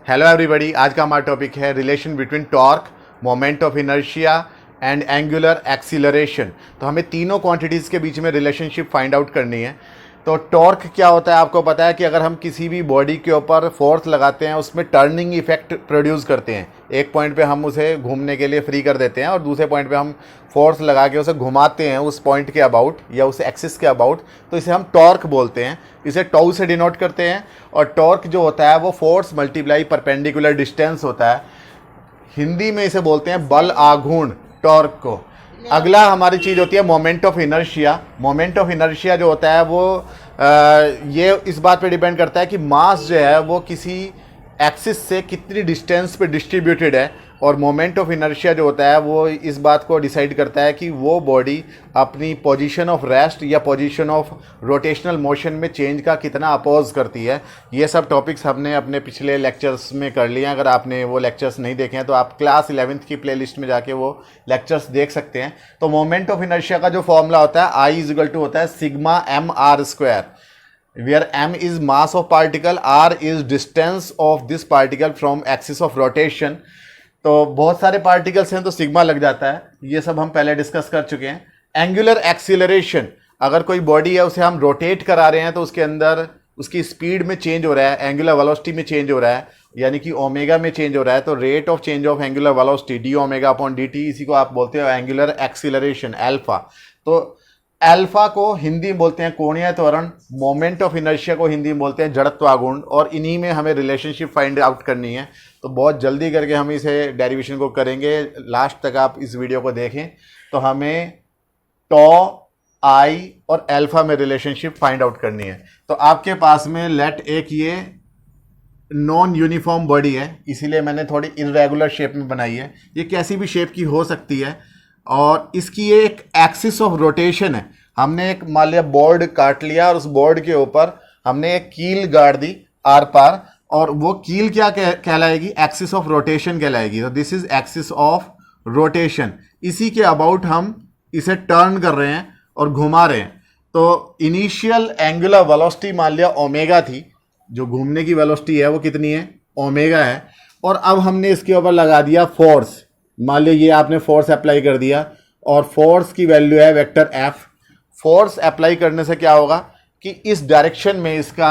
Hello everybody, आज का हमारा टॉपिक है relation between torque, moment of inertia and angular acceleration. तो हमें तीनों क्वांटिटीज़ के बीच में रिलेशनशिप फाइंड आउट करनी है। तो टॉर्क क्या होता है, आपको पता है कि अगर हम किसी भी बॉडी के ऊपर फोर्स लगाते हैं उसमें टर्निंग इफेक्ट प्रोड्यूस करते हैं। एक पॉइंट पे हम उसे घूमने के लिए फ्री कर देते हैं और दूसरे पॉइंट पे हम फोर्स लगा के उसे घुमाते हैं उस पॉइंट के अबाउट या उस एक्सिस के अबाउट, तो इसे हम टॉर्क बोलते हैं। इसे टाउ से डिनोट करते हैं और टॉर्क जो होता है वो फोर्स मल्टीप्लाई परपेंडिकुलर डिस्टेंस होता है। हिंदी में इसे बोलते हैं बल आघूर्ण, टॉर्क को। अगला हमारी चीज़ होती है moment of inertia. Moment of inertia जो होता है वो ये इस बात पे डिपेंड करता है कि मास जो है वो किसी एक्सिस से कितनी डिस्टेंस पे डिस्ट्रीब्यूटेड है, और मोमेंट ऑफ इनर्शिया जो होता है वो इस बात को डिसाइड करता है कि वो बॉडी अपनी पोजीशन ऑफ रेस्ट या पोजीशन ऑफ रोटेशनल मोशन में चेंज का कितना अपोज करती है। ये सब टॉपिक्स हमने अपने पिछले लेक्चर्स में कर लिए हैं। अगर आपने वो लेक्चर्स नहीं देखे हैं तो आप क्लास 11th की प्लेलिस्ट में जाके वो लेक्चर्स देख सकते हैं। तो मोमेंट ऑफ इनर्शिया का जो फॉर्मूला होता है आई इज इक्वल टू होता है sigma M R square, where m is mass of particle, r is distance of this particle from axis of rotation। तो बहुत सारे पार्टिकल्स हैं तो सिग्मा लग जाता है, ये सब हम पहले डिस्कस कर चुके हैं। एंगुलर एक्सीलरेशन, अगर कोई बॉडी है उसे हम रोटेट करा रहे हैं तो उसके अंदर उसकी स्पीड में चेंज हो रहा है, एंगुलर वेलोसिटी में चेंज हो रहा है, यानी कि ओमेगा में चेंज हो रहा है। तो rate of change of angular velocity D omega upon D T, इसी को आप बोलते हो एंगुलर एक्सीलरेशन, एल्फा। तो अल्फा को हिंदी में बोलते हैं कोणीय त्वरण, मोमेंट ऑफ इनर्शिया को हिंदी में बोलते हैं जड़त्वाघूर्ण, और इन्हीं में हमें रिलेशनशिप फाइंड आउट करनी है। तो बहुत जल्दी करके हम इसे डेरिवेशन को करेंगे, लास्ट तक आप इस वीडियो को देखें। तो हमें टॉ, आई और अल्फा में रिलेशनशिप फाइंड आउट करनी है। तो आपके पास में लेट एक ये नॉन यूनिफॉर्म बॉडी है, इसीलिए मैंने थोड़ी इरेगुलर शेप में बनाई है। ये कैसी भी शेप की हो सकती है, और इसकी ये एक एक्सिस ऑफ रोटेशन है। हमने एक मान लिया बोर्ड काट लिया और उस बोर्ड के ऊपर हमने एक कील गाड़ दी आर पार, और वो कील क्या कहलाएगी, एक्सिस ऑफ रोटेशन कहलाएगी। तो this is axis of rotation. इसी के अबाउट हम इसे टर्न कर रहे हैं और घुमा रहे हैं। तो इनिशियल एंगुलर वेलोसिटी मान लिया ओमेगा थी, जो घूमने की वेलोसिटी है वो कितनी है, ओमेगा है। और अब हमने इसके ऊपर लगा दिया फोर्स, मान लीजिए ये आपने फोर्स अप्लाई कर दिया और फोर्स की वैल्यू है वेक्टर एफ। फोर्स अप्लाई करने से क्या होगा कि इस डायरेक्शन में इसका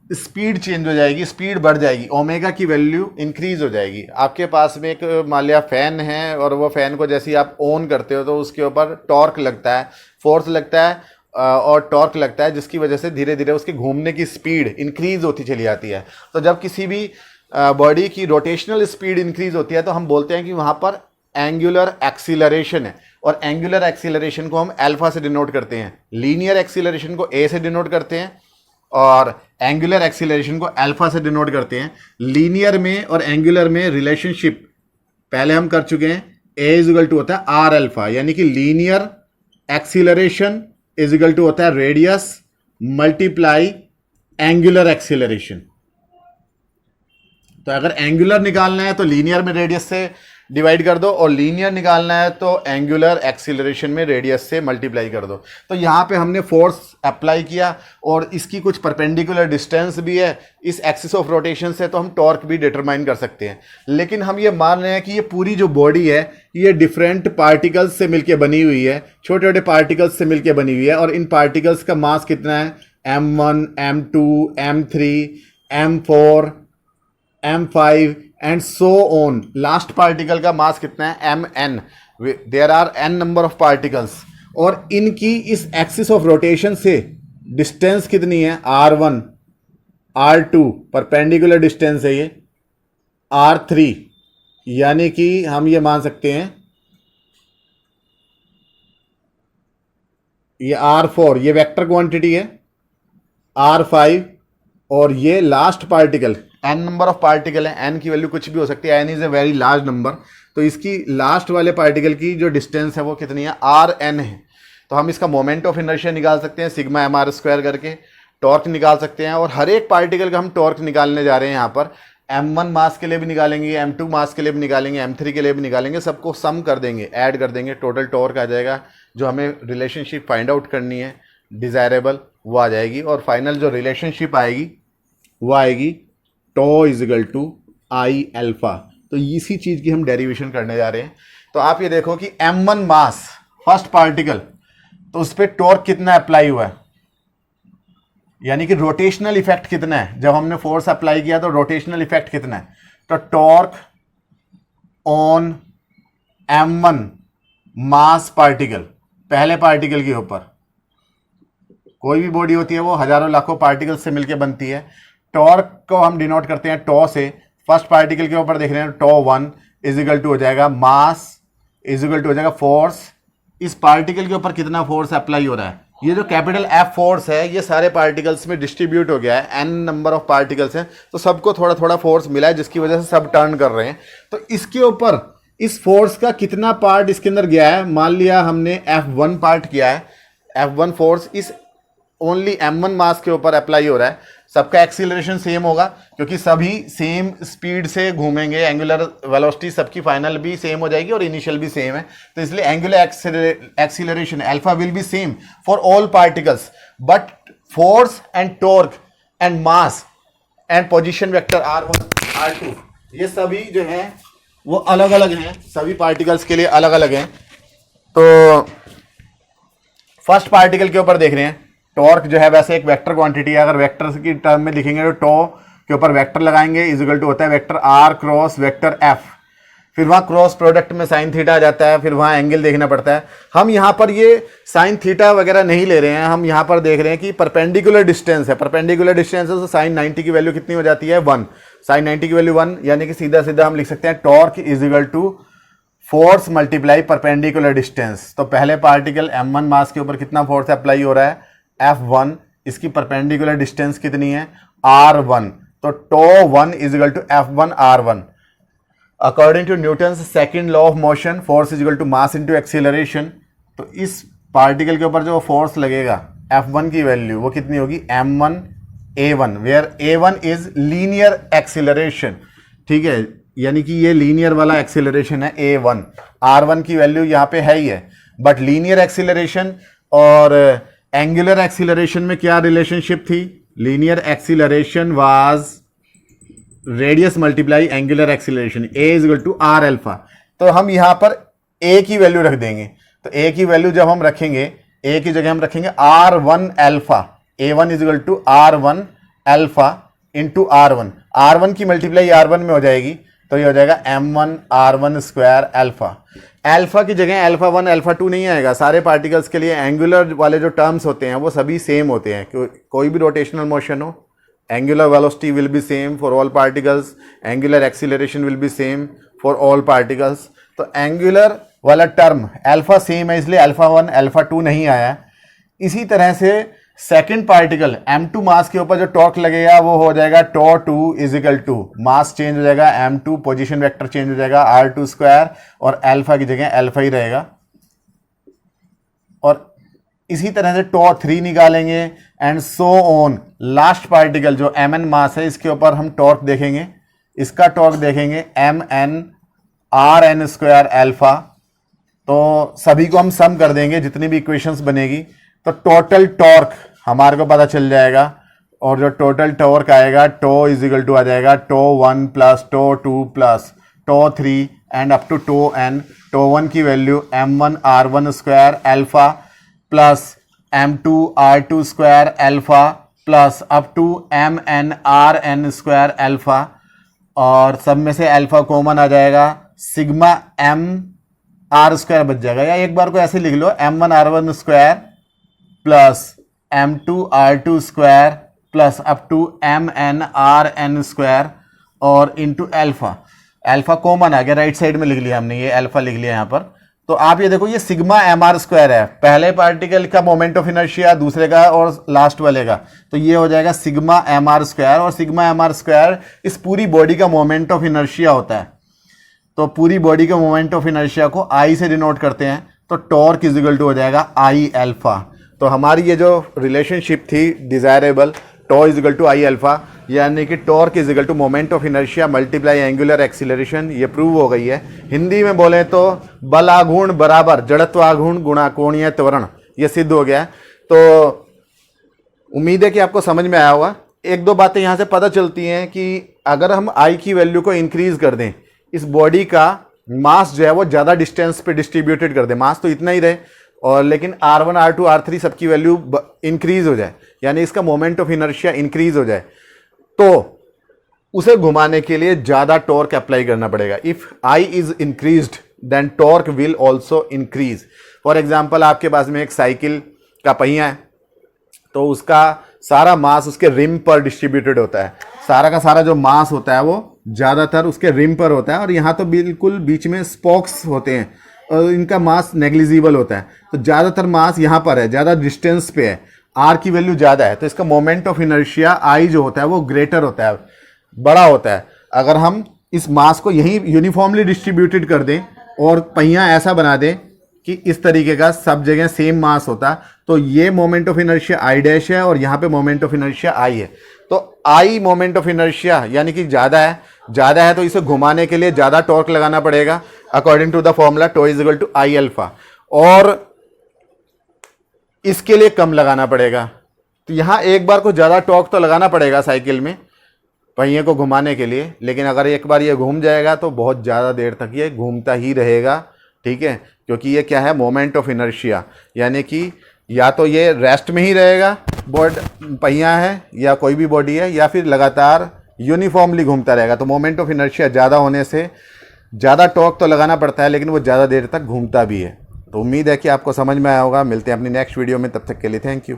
स्पीड चेंज हो जाएगी, स्पीड बढ़ जाएगी, ओमेगा की वैल्यू इंक्रीज हो जाएगी। आपके पास में एक मान लिया फैन है और वो फैन को जैसे ही आप ऑन करते हो तो उसके ऊपर टॉर्क लगता है, फोर्स लगता है और टॉर्क लगता है, जिसकी वजह से धीरे धीरे उसके घूमने की स्पीड इंक्रीज होती चली जाती है। तो जब किसी भी बॉडी की रोटेशनल स्पीड इंक्रीज होती है तो हम बोलते हैं कि वहाँ पर एंगुलर एक्सीलरेशन है, और एंगुलर एक्सीलरेशन को हम अल्फा से डिनोट करते हैं, लीनियर एक्सीलरेशन को ए से डिनोट करते हैं और एंगुलर एक्सीलरेशन को अल्फा से डिनोट करते हैं। लीनियर में और एंगुलर में रिलेशनशिप पहले हम कर चुके हैं, ए इज इक्वल टू होता है आर अल्फा, यानी कि linear acceleration is equal to होता है रेडियस मल्टीप्लाई एंगुलर एक्सीलरेशन। तो अगर एंगुलर निकालना है तो लीनियर में रेडियस से डिवाइड कर दो, और लीनियर निकालना है तो एंगुलर एक्सीलरेशन में रेडियस से मल्टीप्लाई कर दो। तो यहाँ पे हमने फोर्स अप्लाई किया और इसकी कुछ परपेंडिकुलर डिस्टेंस भी है इस एक्सिस ऑफ रोटेशन से, तो हम टॉर्क भी डिटरमाइन कर सकते हैं। लेकिन हम ये मान रहे हैं कि ये पूरी जो बॉडी है ये डिफरेंट पार्टिकल्स से मिलकर बनी हुई है, छोटे छोटे पार्टिकल्स से मिलकर बनी हुई है, और इन पार्टिकल्स का मास कितना है, m1, m2, m3, m4, m5 and so on. Last particle का मास कितना है, mn। There are n number of particles, और इनकी इस एक्सिस ऑफ रोटेशन से डिस्टेंस कितनी है, r1, r2 परपेंडिकुलर डिस्टेंस है ये, r3 यानी कि हम ये मान सकते हैं ये r4 ये वेक्टर क्वांटिटी है, r5 और ये last particle n number of particle है, n की वैल्यू कुछ भी हो सकती है, n is a very large number. तो इसकी लास्ट वाले पार्टिकल की जो डिस्टेंस है वो कितनी है, rn है। तो हम इसका मोमेंट ऑफ इनर्शिया निकाल सकते हैं सिग्मा एम आर स्क्वायर करके, टॉर्क निकाल सकते हैं, और हर एक पार्टिकल का हम टॉर्क निकालने जा रहे हैं। यहाँ पर m1 मास के लिए भी निकालेंगे, m2 मास के लिए भी निकालेंगे, m3 के लिए भी निकालेंगे, सबको सम कर देंगे, ऐड कर देंगे, टोटल टॉर्क आ जाएगा। जो हमें रिलेशनशिप फाइंड आउट करनी है डिज़ायरेबल वो आ जाएगी, और फाइनल जो रिलेशनशिप आएगी वो आएगी tau is equal to I alpha. तो इसी चीज़ की हम डेरिवेशन करने जा रहे हैं। तो आप ये देखो कि m1 मास फर्स्ट पार्टिकल, तो उस पर टॉर्क कितना अप्लाई हुआ है, यानी कि रोटेशनल इफेक्ट कितना है। जब हमने फोर्स अप्लाई किया तो रोटेशनल इफेक्ट कितना है, तो torque on m1 mass particle, पहले पार्टिकल के ऊपर। कोई भी बॉडी होती है वो हजारों लाखों पार्टिकल से मिलकर बनती है। टॉर्क को हम डिनोट करते हैं टॉ से। फर्स्ट पार्टिकल के ऊपर देख रहे हैं टॉ 1 इज इक्वल टू हो जाएगा मास इज इक्वल टू हो जाएगा फोर्स। इस पार्टिकल के ऊपर कितना फोर्स अप्लाई हो रहा है, ये जो कैपिटल एफ फोर्स है ये सारे पार्टिकल्स में डिस्ट्रीब्यूट हो गया है, एन नंबर ऑफ पार्टिकल्स हैं, तो सबको थोड़ा थोड़ा फोर्स मिला है जिसकी वजह से सब टर्न कर रहे हैं। तो इसके ऊपर इस फोर्स का कितना पार्ट इसके अंदर गया है, मान लिया हमने F1 पार्ट किया है, F1 फोर्स इस ओनली m1 मास के ऊपर अप्लाई हो रहा है। सबका एक्सीलरेशन सेम होगा क्योंकि सभी सेम स्पीड से घूमेंगे, एंगुलर वेलोसिटी सबकी फाइनल भी सेम हो जाएगी और इनिशियल भी सेम है, तो इसलिए angular acceleration alpha will be same for all particles, but force and torque and mass and position vector R1 R2 ये सभी जो हैं वो अलग अलग हैं, सभी पार्टिकल्स के लिए अलग अलग हैं। तो फर्स्ट पार्टिकल के ऊपर देख रहे हैं टॉर्क जो है वैसे एक वेक्टर क्वांटिटी है, अगर वेक्टर की टर्म में लिखेंगे तो टॉ के ऊपर वेक्टर लगाएंगे इज इक्वल टू होता है vector R cross vector F, फिर वहाँ क्रॉस प्रोडक्ट में साइन थीटा आ जाता है, फिर वहाँ एंगल देखना पड़ता है। हम यहाँ पर ये साइन थीटा वगैरह नहीं ले रहे हैं, हम यहाँ पर देख रहे हैं कि परपेंडिकुलर डिस्टेंस है, परपेंडिकुलर डिस्टेंस है तो साइन 90 की वैल्यू कितनी हो जाती है 1, साइन 90 की वैल्यू 1, यानी कि सीधा सीधा हम लिख सकते हैं torque is equal to force multiply perpendicular distance. तो पहले पार्टिकल m1 मास के ऊपर कितना फोर्स अप्लाई हो रहा है F1, इसकी परपेंडिकुलर डिस्टेंस कितनी है R1, तो tau 1 is equal to F1 R1। According to Newton's second law of motion force is equal to mass into acceleration, तो इस पार्टिकल के ऊपर जो फोर्स लगेगा F1 की वैल्यू वो कितनी होगी m1 A1, where A1 is linear acceleration, ठीक है, यानी कि ये लीनियर वाला एक्सीलरेशन है A1। R1 की वैल्यू यहाँ पे है ही है, बट लीनियर एक्सीलरेशन और एंगुलर एक्सीलरेशन में क्या रिलेशनशिप थी, linear acceleration was radius multiply angular acceleration, A is equal to R alpha. तो हम यहाँ पर ए की वैल्यू रख देंगे, तो ए की वैल्यू जब हम रखेंगे, ए की जगह हम रखेंगे R1 alpha, A1 is equal to R1 alpha into R1, R1 की मल्टीप्लाई R1 में हो जाएगी, तो ये हो जाएगा M1 R1 square alpha. Alpha की जगह अल्फा 1 अल्फा 2 नहीं आएगा, सारे पार्टिकल्स के लिए एंगुलर वाले जो टर्म्स होते हैं वो सभी सेम होते हैं, कोई भी रोटेशनल मोशन हो, angular velocity will be same for all particles, angular acceleration will be same for all particles. तो एंगुलर वाला टर्म अल्फा सेम है इसलिए अल्फा 1 अल्फा 2 नहीं आया। इसी तरह से सेकेंड पार्टिकल m2 मास के ऊपर जो टॉर्क लगेगा वो हो जाएगा tau 2 is equal to, mass change हो जाएगा m2, पोजीशन वेक्टर चेंज हो जाएगा R2 स्क्वायर और अल्फा की जगह अल्फा ही रहेगा। और इसी तरह से टॉ 3 निकालेंगे and so on. Last particle जो mn मास है इसके ऊपर हम टॉर्क देखेंगे, इसका टॉर्क देखेंगे mn Rn स्क्वायर अल्फा। तो सभी को हम सम कर देंगे जितनी भी इक्वेशंस बनेगी, तो टोटल टॉर्क हमारे को पता चल जाएगा, और जो टोटल टॉर्क आएगा टो इज इक्वल टू आ जाएगा tau 1 plus tau 2 plus tau 3 and up to tau n। Tau 1 की value m1 R1 square alpha plus m2 R2 square alpha plus up to mn Rn square alpha, और सब में से alpha common आ जाएगा, sigma m R square बच जाएगा, या एक बार को ऐसे लिख लो m1 R1 square plus m2 R2 square plus up to mn Rn square और इंटू अल्फा। अल्फा कॉमन आ गया, राइट साइड में लिख लिया हमने, ये अल्फा लिख लिया यहाँ पर। तो आप ये देखो ये सिग्मा mr स्क्वायर है, पहले पार्टिकल का मोमेंट ऑफ इनर्शिया, दूसरे का और लास्ट वाले का, तो ये हो जाएगा सिग्मा mr स्क्वायर, और सिग्मा mr स्क्वायर इस पूरी बॉडी का मोमेंट ऑफ इनर्शिया होता है। तो पूरी बॉडी के मोमेंट ऑफ इनर्शिया को आई से डिनोट करते हैं, तो टॉर्क इज इक्वल टू हो जाएगा आई अल्फा। तो हमारी ये जो रिलेशनशिप थी desirable, tau is equal to I alpha, यानी कि torque is equal to moment of inertia multiply angular acceleration, ये प्रूव हो गई है। हिंदी में बोले तो बल आघूर्ण बराबर जड़त्वाघूर्ण गुणा कोणीय त्वरण, ये सिद्ध हो गया है। तो उम्मीद है कि आपको समझ में आया होगा। एक दो बातें यहाँ से पता चलती हैं कि अगर हम आई की वैल्यू को इंक्रीज कर दें, इस बॉडी का मास जो है वो ज़्यादा डिस्टेंस पे डिस्ट्रीब्यूटेड कर दें, मास तो इतना ही रहे और लेकिन R1 R2 R3 सबकी वैल्यू इंक्रीज हो जाए, यानी इसका मोमेंट ऑफ इनर्शिया इंक्रीज हो जाए, तो उसे घुमाने के लिए ज़्यादा टॉर्क अप्लाई करना पड़ेगा। If I is increased then torque will also increase. For example आपके पास में एक साइकिल का पहिया है, तो उसका सारा मास उसके रिम पर डिस्ट्रीब्यूटेड होता है, सारा का सारा जो मास होता है वो ज़्यादातर उसके रिम पर होता है, और यहाँ तो बिल्कुल बीच में स्पोक्स होते हैं और इनका मास नेग्लिजिबल होता है, तो ज़्यादातर मास यहाँ पर है, ज़्यादा डिस्टेंस पे है, आर की वैल्यू ज़्यादा है, तो इसका मोमेंट ऑफ इनर्शिया आई जो होता है वो ग्रेटर होता है, बड़ा होता है। अगर हम इस मास को यहीं यूनिफॉर्मली डिस्ट्रीब्यूटेड कर दें और पहिया ऐसा बना दें कि इस तरीके का सब जगह सेम मास होता, तो ये moment of inertia I dash है और यहाँ पे मोमेंट ऑफ इनर्शिया आई है। तो आई मोमेंट ऑफ इनर्शिया यानी कि ज़्यादा है तो इसे घुमाने के लिए ज़्यादा टॉर्क लगाना पड़ेगा according to the formula tau is equal to I alpha, और इसके लिए कम लगाना पड़ेगा। तो यहाँ एक बार को ज़्यादा टॉर्क तो लगाना पड़ेगा साइकिल में पहिए को घुमाने के लिए, लेकिन अगर एक बार ये घूम जाएगा तो बहुत ज़्यादा देर तक ये घूमता ही रहेगा, ठीक है, क्योंकि ये क्या है, मोमेंट ऑफ इनर्शिया, यानी कि या तो ये रेस्ट में ही रहेगा, पहिया है या कोई भी बॉडी है, या फिर लगातार यूनिफॉर्मली घूमता रहेगा। तो मोमेंट ऑफ इनर्शिया ज़्यादा होने से ज़्यादा टॉर्क तो लगाना पड़ता है, लेकिन वो ज़्यादा देर तक घूमता भी है। तो उम्मीद है कि आपको समझ में आया होगा। मिलते हैं अपनी नेक्स्ट वीडियो में, तब तक के लिए थैंक यू।